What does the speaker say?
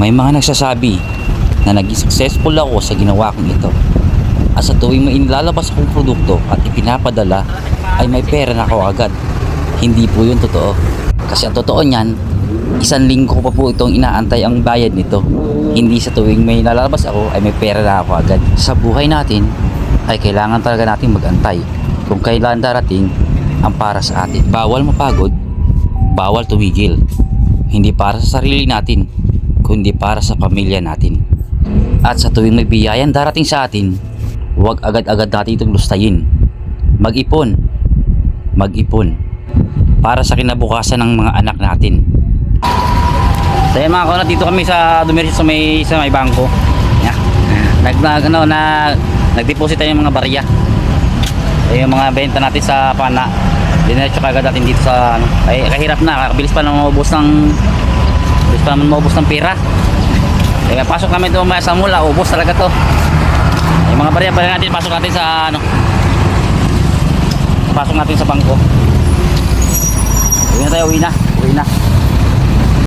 May mga nagsasabi na naging successful ako sa ginawa kong ito. At sa tuwing may inilalabas akong produkto at ipinapadala ay may pera na ako agad. Hindi po yun totoo. Kasi ang totoo niyan, 1 linggo ko pa po itong inaantay ang bayad nito. Hindi sa tuwing may lalabas ako ay may pera na ako agad. Sa buhay natin ay kailangan talaga natin magantay kung kailan darating ang para sa atin. Bawal mapagod, bawal tumigil. Hindi para sa sarili natin, kundi para sa pamilya natin. At sa tuwing may biyayan darating sa atin, huwag agad-agad natin itong lustayin. Mag-ipon para sa kinabukasan ng mga anak natin. So yan mga kaunat, dito kami sa Dumiretso sa may bangko. Yeah. Nag-deposit tayo ng mga barya. Yung mga benta natin sa pana. Dinerecho kagad natin dito sa ay kahirap na, kabilis pa naman maubos ng pera. Kaya pasok namin ito sa mula, ubos talaga to. Yung mga barya natin, pasok natin sa pasok natin sa bangko. Uwi na tayo, uwi na.